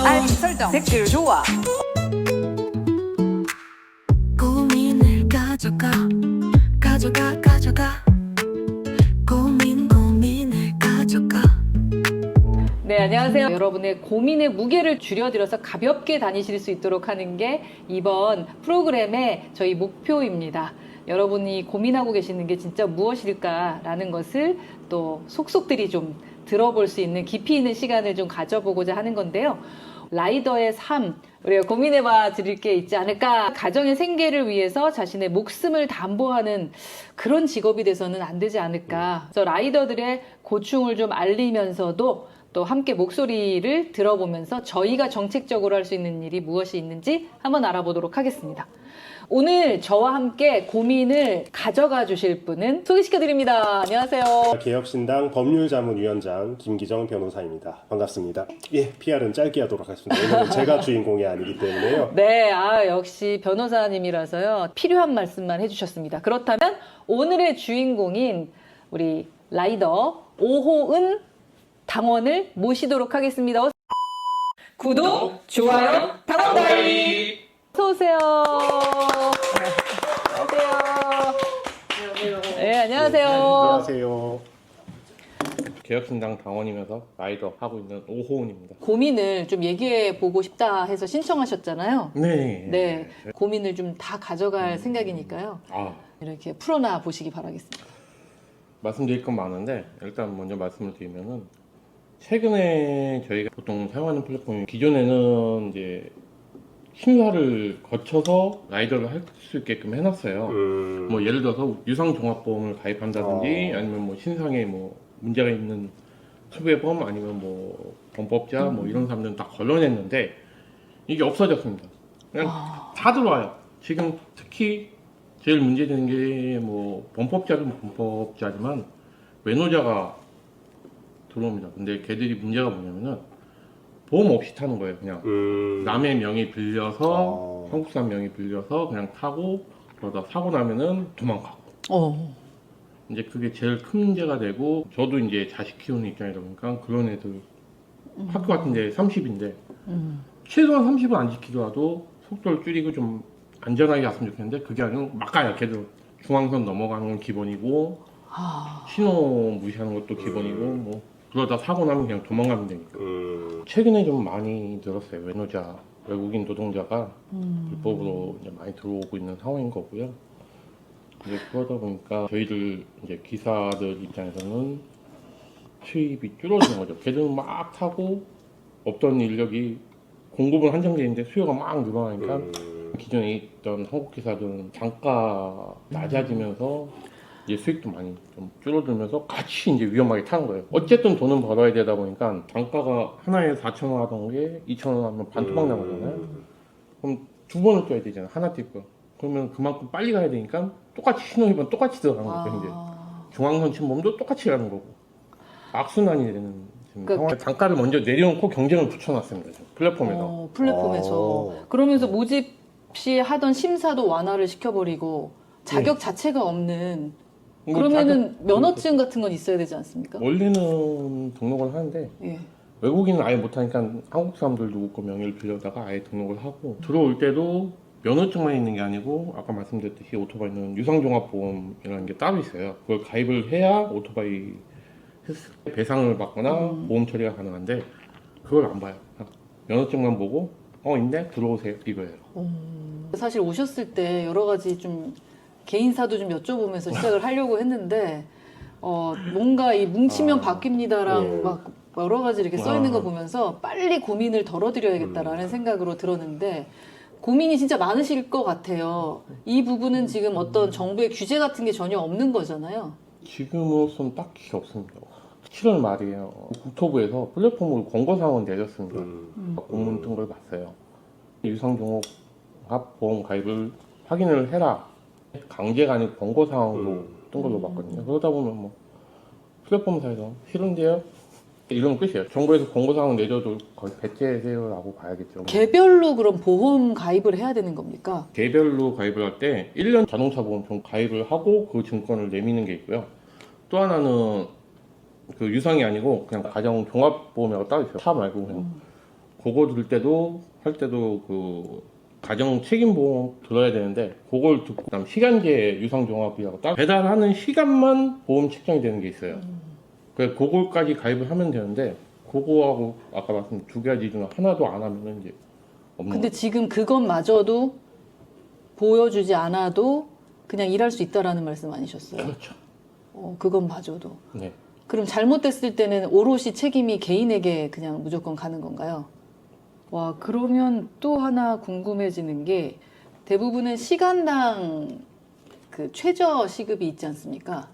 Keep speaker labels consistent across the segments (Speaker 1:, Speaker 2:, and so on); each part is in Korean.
Speaker 1: 알림 설정, 댓글 좋아.
Speaker 2: 고민을 가져가 고민을 가져가.
Speaker 1: 네, 안녕하세요. 여러분의 고민의 무게를 줄여드려서 가볍게 다니실 수 있도록 하는 게 이번 프로그램의 저희 목표입니다. 여러분이 고민하고 계시는 게 진짜 무엇일까라는 것을 또 속속들이 좀 들어볼 수 있는 깊이 있는 시간을 좀 가져보고자 하는 건데요. 라이더의 삶, 우리가 고민해봐 드릴 게 있지 않을까. 가정의 생계를 위해서 자신의 목숨을 담보하는 그런 직업이 돼서는 안 되지 않을까. 그래서 라이더들의 고충을 좀 알리면서도 또 함께 목소리를 들어보면서 저희가 정책적으로 할 수 있는 일이 무엇이 있는지 한번 알아보도록 하겠습니다. 오늘 저와 함께 고민을 가져가 주실 분은 소개시켜드립니다. 안녕하세요.
Speaker 3: 개혁신당 법률자문위원장 김기정 변호사입니다. 반갑습니다. 예, PR은 짧게 하도록 하겠습니다. 오늘은 제가 주인공이 아니기 때문에요.
Speaker 1: 네, 역시 변호사님이라서요. 필요한 말씀만 해주셨습니다. 그렇다면 오늘의 주인공인 우리 라이더 오호은 당원을 모시도록 하겠습니다. 구독, 좋아요, 당원 가입! 어서오세요. 안녕하세요. 네, 안녕하세요.
Speaker 3: 안녕하세요.
Speaker 4: 개혁신당 당원이면서 라이더 하고 있는 오호은입니다.
Speaker 1: 고민을 좀 얘기해 보고 싶다 해서 신청하셨잖아요.
Speaker 4: 네.
Speaker 1: 네, 고민을 좀 다 가져갈 생각이니까요.
Speaker 4: 아,
Speaker 1: 이렇게 풀어놔 보시기 바라겠습니다.
Speaker 4: 말씀드릴 건 많은데 일단 먼저 말씀을 드리면은 최근에 저희가 보통 사용하는 플랫폼이 기존에는 이제 심사를 거쳐서 라이더를 할 수 있게끔 해놨어요. 뭐 예를 들어서 유상종합보험을 가입한다든지 아니면 뭐 신상에 뭐 문제가 있는 수배범 아니면 뭐 범법자 뭐 이런 사람들은 다 걸러냈는데 이게 없어졌습니다. 그냥 다 들어와요. 지금 특히 제일 문제되는 게 뭐 범법자는 범법자지만 외노자가 들어옵니다. 근데 걔들이 문제가 뭐냐면은 보험 없이 타는 거예요. 그냥 남의 명의 빌려서 한국 사람 명의 빌려서 그냥 타고 그러다 사고 나면은 도망가고. 이제 그게 제일 큰 문제가 되고 저도 이제 자식 키우는 입장이다 보니까 그런 애들 학교 같은데 30인데 최소한 30은 안 지키더라도 속도를 줄이고 좀 안전하게 갔으면 좋겠는데 그게 아니고 막 가요. 걔들 중앙선 넘어가는 건 기본이고 신호 무시하는 것도 기본이고 뭐 그러다 사고 나면 그냥 도망가면 되니까. 최근에 좀 많이 늘었어요. 외노자 외국인 노동자가 불법으로 이제 많이 들어오고 있는 상황인 거고요. 이제 그러다 보니까 저희들 이제 기사들 입장에서는 수입이 줄어드는 거죠. 걔들은 막 타고 없던 인력이 공급은 한정돼 있는데 수요가 막 늘어나니까 기존에 있던 한국 기사들은 단가 낮아지면서 이제 수익도 많이 좀 줄어들면서 같이 이제 위험하게 타는 거예요. 어쨌든 돈은 벌어야 되다 보니까 단가가 하나에 4,000원 하던 게 2,000원 하면 반토막 나가잖아요. 그럼 두 번을 떠야 되잖아요. 하나 뛸 그러면 그만큼 빨리 가야 되니까 똑같이 신호위반 똑같이 들어가는 거죠. 이제 중앙선 침범도 똑같이 가는 거고 악순환이 되는 지금 상황. 단가를 먼저 내려놓고 경쟁을 붙여놨습니다. 지금 플랫폼에서.
Speaker 1: 플랫폼에서. 그러면서 모집 시 하던 심사도 완화를 시켜버리고 자격 자체가 없는. 그러면은 면허증 같은 건 있어야 되지 않습니까?
Speaker 4: 원래는 등록을 하는데
Speaker 1: 예.
Speaker 4: 외국인은 아예 못하니까 한국 사람들 누구 거 명의를 빌려다가 아예 등록을 하고 들어올 때도 면허증만 있는 게 아니고 아까 말씀드렸듯이 오토바이는 유상종합보험이라는 게 따로 있어요. 그걸 가입을 해야 오토바이 했을 때 배상을 받거나 보험 처리가 가능한데 그걸 안 봐요. 면허증만 보고 있네? 들어오세요 이거예요.
Speaker 1: 사실 오셨을 때 여러 가지 좀 개인사도 좀 여쭤보면서 시작을 하려고 했는데 뭔가 이 뭉치면 바뀝니다랑 막 여러 가지 이렇게 써 있는 거 보면서 빨리 고민을 덜어드려야겠다라는 생각으로 들었는데 고민이 진짜 많으실 것 같아요. 이 부분은 지금 어떤 정부의 규제 같은 게 전혀 없는 거잖아요. 지금으로서는
Speaker 4: 딱히 없습니다. 7월 말이에요. 국토부에서 플랫폼으로 권고사항을 내렸습니다. 공문 뜬 걸 봤어요. 유상종합보험 가입을 확인을 해라. 강제가 아니고 권고사항으로 뜬 걸로 봤거든요. 그러다 보면 뭐 플랫폼사에서 싫은데요? 이러면 끝이에요. 정부에서 권고사항 내줘도 거의 배째세요라고 봐야겠죠.
Speaker 1: 개별로 그럼 보험 가입을 해야 되는 겁니까?
Speaker 4: 개별로 가입을 할 때 1년 자동차 보험증 가입을 하고 그 증권을 내미는 게 있고요. 또 하나는 그 유상이 아니고 그냥 가정 종합보험이라고 따로 있어요. 차 말고 그냥 그거 들 때도 할 때도 그 가정 책임 보험 들어야 되는데 그걸 듣고 그다음 시간제 유상종합비하고 따로 배달하는 시간만 보험 책정이 되는 게 있어요. 그래서 그걸까지 가입을 하면 되는데 그거하고 아까 말씀 두 가지 중 하나도 안 하면은 이제 없는
Speaker 1: 근데
Speaker 4: 거죠.
Speaker 1: 지금 그것마저도 보여주지 않아도 그냥 일할 수 있다라는 말씀 아니셨어요?
Speaker 4: 그렇죠.
Speaker 1: 그것마저도.
Speaker 4: 네.
Speaker 1: 그럼 잘못됐을 때는 오롯이 책임이 개인에게 그냥 무조건 가는 건가요? 와, 그러면 또 하나 궁금해지는 게 대부분은 시간당 그 최저 시급이 있지 않습니까?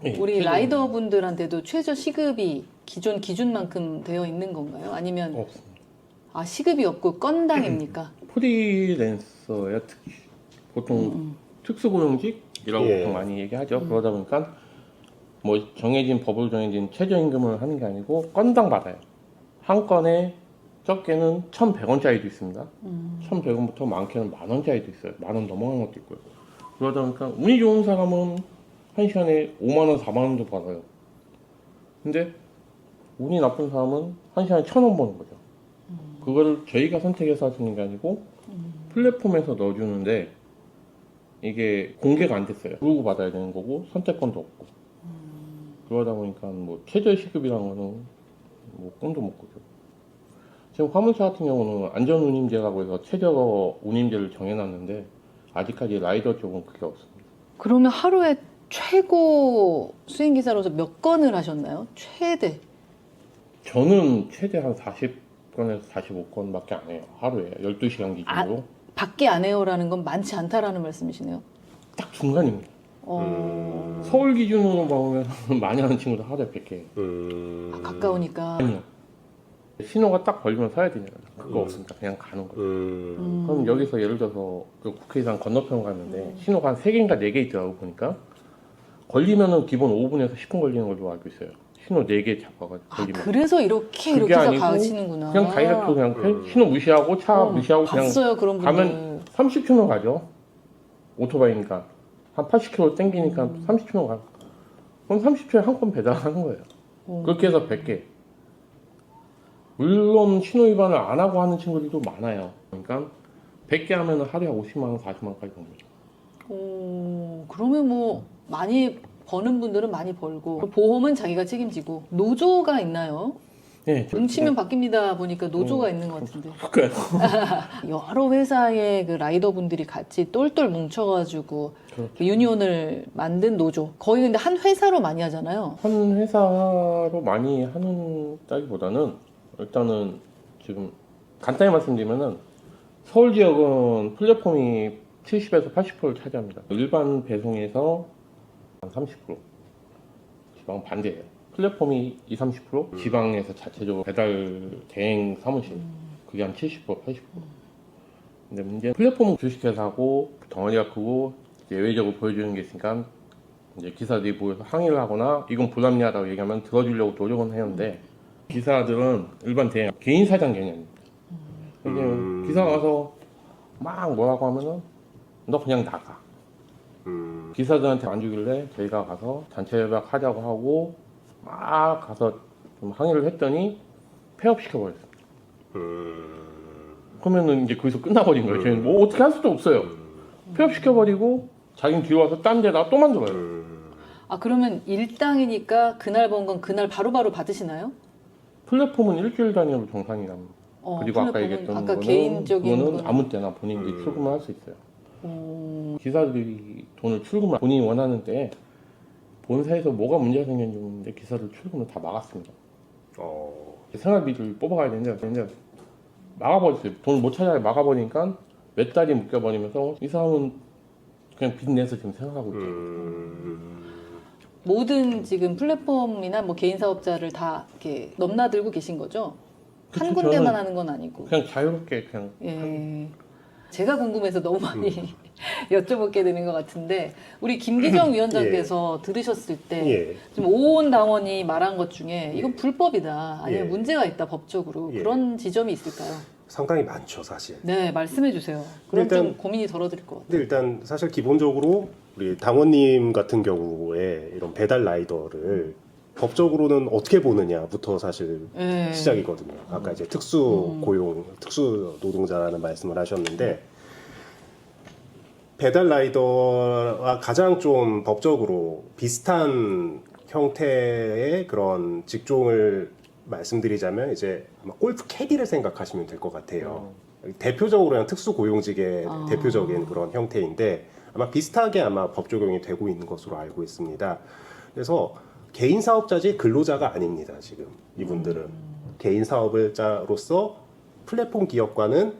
Speaker 4: 네,
Speaker 1: 우리
Speaker 4: 최저-
Speaker 1: 라이더분들한테도 최저 시급이 기준만큼 되어 있는 건가요? 아니면
Speaker 4: 없습니다.
Speaker 1: 시급이 없고 건당입니까?
Speaker 4: 프리랜서야 특히 보통 특수고용직이라고
Speaker 3: 예.
Speaker 4: 보통 많이 얘기하죠. 그러다 보니까 뭐 정해진 법으로 정해진 최저임금을 하는 게 아니고 건당 받아요. 한 건에 적게는 1,100원짜리도 있습니다. 1,100원부터 많게는 10,000원짜리도 있어요. 10,000원 넘어가는 것도 있고요. 그러다 보니까 운이 좋은 사람은 한 시간에 5만 원, 4만 원도 받아요. 근데 운이 나쁜 사람은 한 시간에 1,000원 버는 거죠. 그거를 저희가 선택해서 하시는 게 아니고 플랫폼에서 넣어주는데 이게 공개가 안 됐어요. 부르고 받아야 되는 거고 선택권도 없고 그러다 보니까 뭐 최저 시급이라는 거는 뭐 꿈도 못 꾸죠. 지금 화물차 같은 경우는 안전운임제라고 해서 최저 운임제를 정해놨는데 아직까지 라이더 쪽은 그게 없습니다.
Speaker 1: 그러면 하루에 최고 수행기사로서 몇 건을 하셨나요? 최대.
Speaker 4: 저는 최대 한 40건에서 45건밖에 안 해요. 하루에 12시간 기준으로.
Speaker 1: 밖에 안 해요라는 건 많지 않다라는 말씀이시네요.
Speaker 4: 딱 중간입니다. 서울 기준으로 보면 많이 하는 친구들 하루에 100개.
Speaker 1: 가까우니까.
Speaker 4: 아니요. 신호가 딱 걸리면 서야 되냐고요. 그거 없습니다. 그냥 가는 거예요. 그럼 여기서 예를 들어서 그 국회의사당 건너편 갔는데 신호가 한 3개인가 4개 있더라고 보니까 걸리면은 기본 5분에서 10분 걸리는 걸로 알고 있어요. 신호 4개 잡아가지고 걸리면.
Speaker 1: 그래서 이렇게
Speaker 4: 그게
Speaker 1: 해서
Speaker 4: 아니고
Speaker 1: 가시는구나.
Speaker 4: 그냥 다이렉트로 그냥 신호 무시하고 차 무시하고 그냥
Speaker 1: 봤어요, 그런 분들.
Speaker 4: 가면 30km 가죠. 오토바이니까 한 80km 땡기니까 30km 가. 그럼 30초에 한 건 배달하는 거예요. 그렇게 해서 100개. 물론 신호 위반을 안 하고 하는 친구들도 많아요. 그러니까 100개 하면 하루에 50만 원, 40만 원까지 벌죠.
Speaker 1: 그러면 뭐 많이 버는 분들은 많이 벌고 보험은 자기가 책임지고 노조가 있나요?
Speaker 4: 네,
Speaker 1: 뭉치면 바뀝니다 보니까 노조가 있는 것 같은데
Speaker 4: 그래요.
Speaker 1: 여러 회사의 그 라이더 분들이 같이 똘똘 뭉쳐가지고
Speaker 4: 그렇죠.
Speaker 1: 그 유니온을 만든 노조 거의 근데 한 회사로 많이 하잖아요.
Speaker 4: 한 회사로 많이 하는 따기보다는 일단은 지금 간단히 말씀드리면은 서울 지역은 플랫폼이 70에서 80%를 차지합니다. 일반 배송에서 한 30%, 지방 반대예요. 플랫폼이 20, 30%, 지방에서 자체적으로 배달 대행 사무실 그게 한 70%, 80%. 근데 문제는 플랫폼은 주식회사고 덩어리가 크고 예외적으로 보여주는 게 있으니까 이제 기사들이 모여서 항의를 하거나 이건 불합리하다고 얘기하면 들어주려고 노력은 하는데 기사들은 일반 대행 개인 사장 개념입니다. 이게 기사 가서 막 뭐라고 하면은 너 그냥 나가. 기사들한테 안 주길래 저희가 가서 단체 협약 하자고 하고 막 가서 좀 항의를 했더니 폐업 시켜버렸습니다. 그러면은 이제 거기서 끝나버린 거예요. 저희는 뭐 어떻게 할 수도 없어요. 폐업 시켜버리고 자기는 뒤로 와서 딴 데다 또 만들어요.
Speaker 1: 아 그러면 일당이니까 그날 번 건 그날 바로바로 받으시나요?
Speaker 4: 플랫폼은 일주일 단위로 정산이랍니다. 그리고 아까
Speaker 1: 플랫폼은
Speaker 4: 얘기했던
Speaker 1: 아까
Speaker 4: 거는
Speaker 1: 개인적인
Speaker 4: 그거는
Speaker 1: 건-
Speaker 4: 아무 때나 본인들이 출금을 할 수 있어요. 기사들이 돈을 출금을 본인이 원하는 때 본사에서 뭐가 문제가 생겼는지 모르는데 기사들 출금을 다 막았습니다. 생활비를 뽑아가야 되는데 막아버렸어요. 돈을 못 찾아야 막아버리니까 몇 달이 묶여버리면서 이 사람은 그냥 빚 내서 지금 생각하고 있죠.
Speaker 1: 모든 지금 플랫폼이나 뭐 개인 사업자를 다 이렇게 넘나들고 계신 거죠? 한
Speaker 4: 그쵸,
Speaker 1: 군데만
Speaker 4: 저는
Speaker 1: 하는 건 아니고.
Speaker 4: 그냥 자유롭게 그냥
Speaker 1: 예. 제가 궁금해서 너무 많이 여쭤보게 되는 것 같은데 우리 김기정 위원장께서 들으셨을 때
Speaker 3: 예.
Speaker 1: 지금 오온 당원이 말한 것 중에 이건 불법이다 아니면
Speaker 3: 예.
Speaker 1: 문제가 있다 법적으로
Speaker 3: 예.
Speaker 1: 그런 지점이 있을까요?
Speaker 3: 상당히 많죠, 사실.
Speaker 1: 네 말씀해 주세요. 그럼
Speaker 3: 일단-
Speaker 1: 좀 고민이 덜어드릴 것 같아요.
Speaker 3: 근데 일단 사실 기본적으로 우리 당원님 같은 경우에 이런 배달 라이더를 법적으로는 어떻게 보느냐부터 사실
Speaker 1: 네.
Speaker 3: 시작이거든요. 아까 이제 특수 고용, 특수 노동자라는 말씀을 하셨는데 배달 라이더와 가장 좀 법적으로 비슷한 형태의 그런 직종을 말씀드리자면 이제 아마 골프 캐디를 생각하시면 될 것 같아요. 대표적으로 그냥 특수 고용직의 대표적인 그런 형태인데 아마 비슷하게 아마 법 적용이 되고 있는 것으로 알고 있습니다. 그래서 개인 사업자지 근로자가 아닙니다. 지금 이분들은 개인 사업자로서 플랫폼 기업과는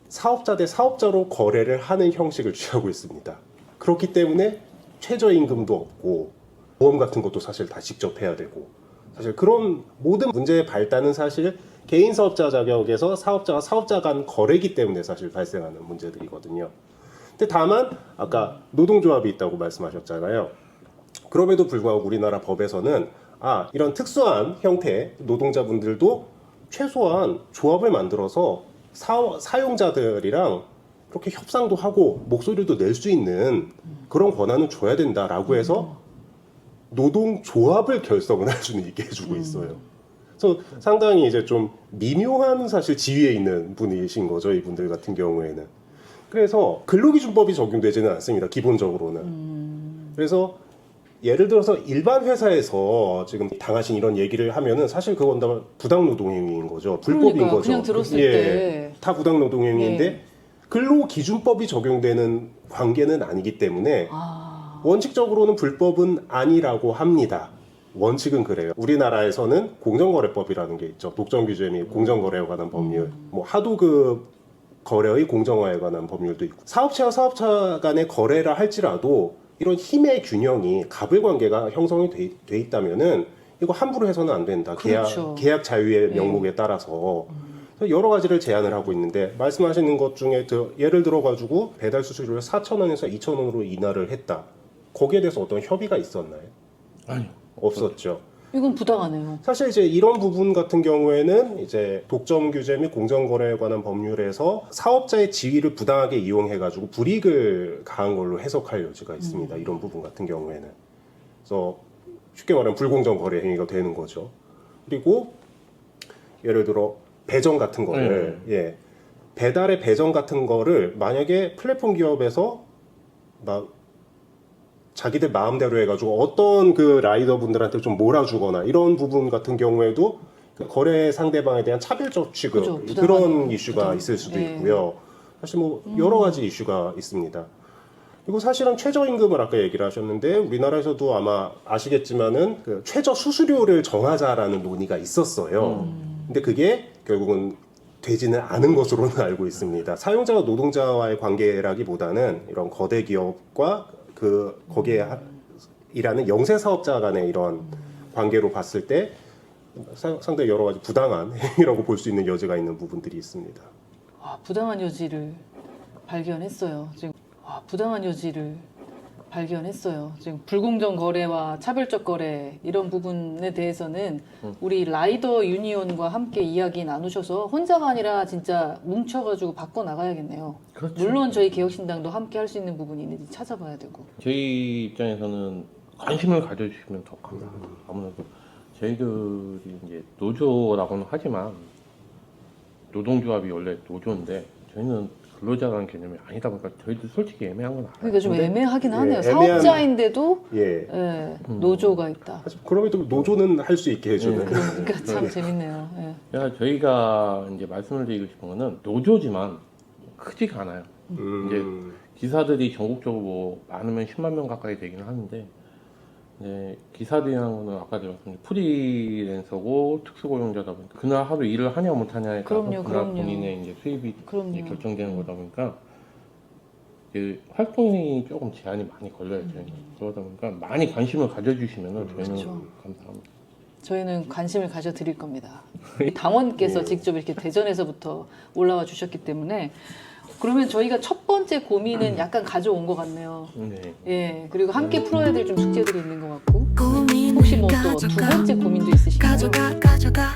Speaker 3: 사업자 대 사업자로 거래를 하는 형식을 취하고 있습니다. 그렇기 때문에 최저임금도 없고 보험 같은 것도 사실 다 직접 해야 되고 사실 그런 모든 문제의 발단은 사실 개인 사업자 자격에서 사업자가 사업자 간 거래기 때문에 사실 발생하는 문제들이거든요. 근데 다만 아까 노동조합이 있다고 말씀하셨잖아요. 그럼에도 불구하고 우리나라 법에서는 이런 특수한 형태의 노동자분들도 최소한 조합을 만들어서 사용자들이랑 그렇게 협상도 하고 목소리도 낼 수 있는 그런 권한은 줘야 된다라고 해서 노동조합을 결성을 할 수는 있게 해주고 있어요. 그래서 상당히 이제 좀 미묘한 사실 지위에 있는 분이신 거죠, 이분들 같은 경우에는. 그래서 근로기준법이 적용되지는 않습니다, 기본적으로는. 그래서 예를 들어서 일반 회사에서 지금 당하신 이런 얘기를 하면은 사실 그건 다 부당노동행위인 거죠. 불법인
Speaker 1: 그러니까,
Speaker 3: 거죠.
Speaker 1: 그냥 들었을 때.
Speaker 3: 다 부당노동행위인데
Speaker 1: 예.
Speaker 3: 근로기준법이 적용되는 관계는 아니기 때문에 원칙적으로는 불법은 아니라고 합니다. 원칙은 그래요. 우리나라에서는 공정거래법이라는 게 있죠. 독점규제 및 공정거래에 관한 법률, 뭐 하도급 거래의 공정화에 관한 법률도 있고 사업체와 사업자 간의 거래라 할지라도 이런 힘의 균형이 갑을 관계가 형성이 돼 있다면은 이거 함부로 해서는 안 된다.
Speaker 1: 그렇죠.
Speaker 3: 계약 자유의 명목에 따라서 여러 가지를 제안을 하고 있는데 말씀하시는 것 중에 예를 들어 가지고 배달 수수료를 4,000원에서 2,000원으로 인하를 했다. 거기에 대해서 어떤 협의가 있었나요?
Speaker 4: 아니요.
Speaker 3: 없었죠.
Speaker 1: 이건 부당하네요.
Speaker 3: 사실 이제 이런 부분 같은 경우에는 이제 독점 규제 및 공정거래에 관한 법률에서 사업자의 지위를 부당하게 이용해가지고 불이익을 가한 걸로 해석할 여지가 있습니다. 이런 부분 같은 경우에는. 그래서 쉽게 말하면 불공정 거래 행위가 되는 거죠. 그리고 예를 들어 배정 같은 거를 배달의 배정 같은 거를 만약에 플랫폼 기업에서 막 자기들 마음대로 해가지고 어떤 그 라이더 분들한테 좀 몰아주거나 이런 부분 같은 경우에도 그 거래 상대방에 대한 차별적 취급
Speaker 1: 그죠,
Speaker 3: 그런 이슈가 있을 수도
Speaker 1: 네.
Speaker 3: 있고요. 사실 뭐 여러 가지 이슈가 있습니다. 그리고 사실은 최저임금을 아까 얘기를 하셨는데 우리나라에서도 아마 아시겠지만은 그 최저 수수료를 정하자라는 논의가 있었어요. 근데 그게 결국은 되지는 않은 것으로는 알고 있습니다. 사용자와 노동자와의 관계라기보다는 이런 거대 기업과 거기에 일하는 영세 사업자 간의 이런 관계로 봤을 때 상당히 여러 가지 부당한 행위라고 볼 수 있는 여지가 있는 부분들이 있습니다.
Speaker 1: 부당한 여지를 발견했어요. 지금 부당한 여지를 발견했어요. 지금 불공정 거래와 차별적 거래 이런 부분에 대해서는 우리 라이더 유니온과 함께 이야기 나누셔서 혼자가 아니라 진짜 뭉쳐가지고 바꿔 나가야겠네요.
Speaker 4: 그렇죠.
Speaker 1: 물론 저희 개혁신당도 함께 할 수 있는 부분이 있는지 찾아봐야 되고.
Speaker 4: 저희 입장에서는 관심을 가져주시면 더 감사합니다. 아무래도 저희들이 이제 노조라고는 하지만 노동조합이 원래 노조인데 저희는 근로자라는 개념이 아니다 보니까 저희도 솔직히 애매한 건 알아요.
Speaker 1: 그러니까 좀
Speaker 3: 근데,
Speaker 1: 애매하긴 하네요.
Speaker 3: 애매한-
Speaker 1: 사업자인데도
Speaker 3: 예.
Speaker 1: 노조가 있다.
Speaker 3: 사실 그럼에도 노조는 할 수 있게 해주는.
Speaker 1: 그러니까 참 재밌네요. 예.
Speaker 4: 그러니까 저희가 이제 말씀을 드리고 싶은 거는 노조지만 크지가 않아요. 이제 기사들이 전국적으로 뭐 많으면 10만 명 가까이 되기는 하는데 이제 기사들이라는 거는 아까 제가 말씀드린 프리랜서고 특수고용자다 보니까 그날 하루 일을 하냐 못하냐에 따라서
Speaker 1: 그럼요,
Speaker 4: 그날
Speaker 1: 그럼요.
Speaker 4: 본인의 이제 수입이
Speaker 1: 그럼요.
Speaker 4: 이제 결정되는 거다 보니까 그 활동이 조금 제한이 많이 걸려요. 저희는 그러다 보니까 많이 관심을 가져주시면은 저희는
Speaker 1: 그렇죠.
Speaker 4: 감사합니다.
Speaker 1: 저희는 관심을 가져 드릴 겁니다. 당원께서 직접 이렇게 대전에서부터 올라와 주셨기 때문에 그러면 저희가 첫 번째 고민은 약간 가져온 것 같네요.
Speaker 4: 네.
Speaker 1: 예, 그리고 함께 풀어야 될 좀 숙제들이 있는 것 같고
Speaker 2: 고민을
Speaker 1: 혹시 뭐 또 두
Speaker 2: 가져가
Speaker 1: 번째 고민도 있으신가요?
Speaker 2: 가져가